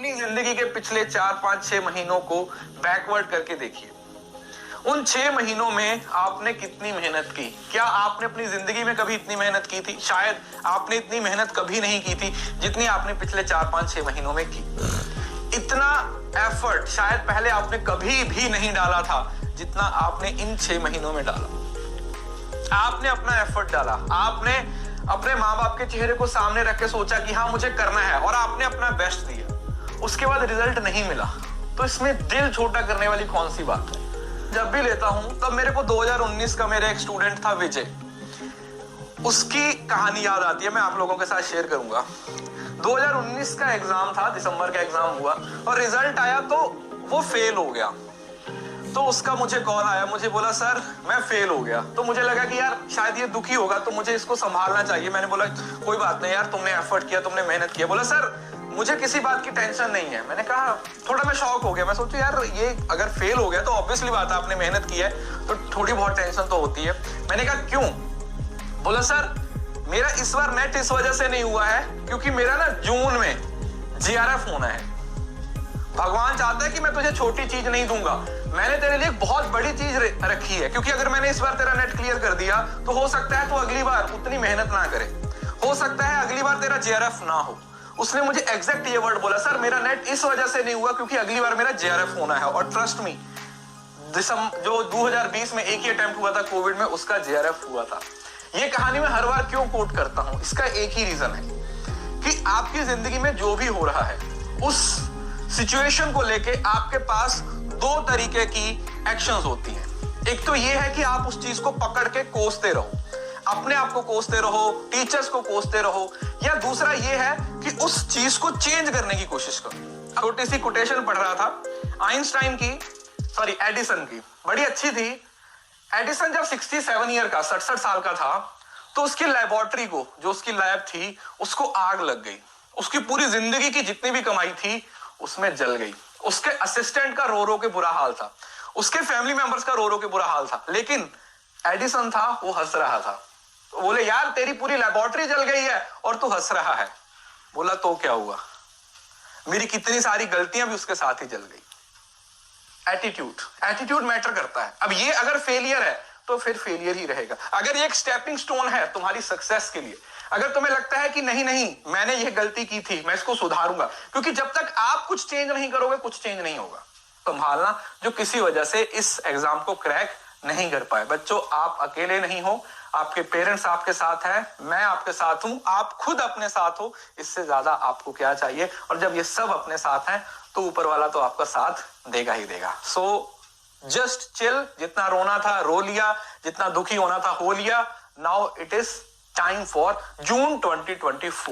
अपनी जिंदगी के पिछले 4-5-6 महीनों को बैकवर्ड करके देखिए। उन 6 महीनों में आपने कितनी मेहनत की? क्या आपने अपनी जिंदगी में कभी इतनी मेहनत की थी? शायद आपने इतनी मेहनत कभी नहीं की थी जितनी आपने पिछले 4-5-6 महीनों में की। इतना एफर्ट शायद पहले आपने कभी भी नहीं डाला था जितना आपने इन 6 महीनों में डाला। आपने अपना एफर्ट डाला, आपने अपने माँ बाप के चेहरे को सामने रख के सोचा कि हाँ मुझे करना है, और आपने अपना बेस्ट दिया। उसके बाद रिजल्ट नहीं मिला तो इसमें दिल छोटा करने वाली कौन सी बात है? जब भी लेता हूं तब मेरे को 2019 का मेरा एक स्टूडेंट था विजय, उसकी कहानी याद आती है, मैं आप लोगों के साथ शेयर करूंगा। 2019 का एग्जाम था, दिसंबर का एग्जाम हुआ और रिजल्ट आया तो वो फेल हो गया। तो उसका मुझे कॉल आया, मुझे बोला सर मैं फेल हो गया। तो मुझे लगा कि यार शायद ये दुखी होगा तो मुझे इसको संभालना चाहिए। मैंने बोला कोई बात नहीं यार, तुमने एफर्ट किया, तुमने मेहनत किया। बोला सर मुझे किसी बात की टेंशन नहीं है। मैंने कहा, थोड़ा मैं शॉक हो गया। मैं सोचू यार ये अगर फेल हो गया तो ऑब्वियसली बात है आपने मेहनत की है तो थोड़ी बहुत टेंशन तो होती है। मैंने कहा क्यों? बोला सर मेरा इस बार नेट इस वजह से नहीं हुआ है क्योंकि मेरा ना जून में जीआरएफ होना है। भगवान चाहता है कि मैं तुझे छोटी चीज नहीं दूंगा, मैंने तेरे लिए बहुत बड़ी चीज रखी है, क्योंकि अगर मैंने इस बार तेरा नेट क्लियर कर दिया तो हो सकता है तो अगली बार उतनी मेहनत ना करे, हो सकता है अगली बार तेरा जेआरएफ ना हो। उसने मुझे एग्जैक्ट ये वर्ड बोला, सर मेरा नेट इस वजह से नहीं हुआ क्योंकि अगली बार मेरा जेआरएफ होना है। और ट्रस्ट मी, जो 2020 में एक ही अटेम्प्ट हुआ था कोविड में, उसका जेआरएफ हुआ था। ये कहानी मैं हर बार क्यों कोट करता हूं, इसका एक ही रीजन है कि आपकी जिंदगी में जो भी हो रहा है उस सिचुएशन को लेके आपके पास 2 तरीके की एक्शंस होती हैं। एक तो ये है कि आप उस चीज को पकड़ के कोसते रहो, अपने आप को कोसते रहो, टीचर्स को कोसते रहो, या दूसरा ये है कि उस चीज को चेंज करने की कोशिश करो। छोटी सी कोटेशन पढ़ रहा था आइंस्टाइन की, सॉरी एडिसन की, बड़ी अच्छी थी। एडिसन जब 67 ईयर का 67 साल का था तो उसकी लेबोरेटरी को, जो उसकी लैब थी, उसको आग लग गई। उसकी पूरी जिंदगी की जितनी भी कमाई थी उसमें जल गई। उसके असिस्टेंट का रो रो के बुरा हाल था, उसके फैमिली मेंबर्स का रो रो के बुरा हाल था, लेकिन एडिसन था वो हंस रहा था। तो बोले यार तेरी पूरी लेबोरेटरी जल गई है और तू हंस रहा है। बोला तो क्या हुआ, मेरी कितनी सारी गलतियां भी उसके साथ ही जल गई। एटीट्यूड मैटर करता है। अब ये अगर फेलियर है तो फिर फेलियर ही रहेगा। अगर ये एक स्टेपिंग स्टोन है तुम्हारी सक्सेस के लिए, अगर तुम्हें लगता है कि नहीं मैंने ये गलती की थी, मैं इसको सुधारूंगा, क्योंकि जब तक आप कुछ चेंज नहीं करोगे कुछ चेंज नहीं होगा। संभालना जो किसी वजह से इस एग्जाम को क्रैक नहीं कर पाए। बच्चों आप अकेले नहीं हो, आपके पेरेंट्स आपके साथ हैं, मैं आपके साथ हूं, आप खुद अपने साथ हो, इससे ज्यादा आपको क्या चाहिए? और जब ये सब अपने साथ हैं तो ऊपर वाला तो आपका साथ देगा ही देगा। सो जस्ट चिल, जितना रोना था रो लिया, जितना दुखी होना था हो लिया। Now it is time for June 2024।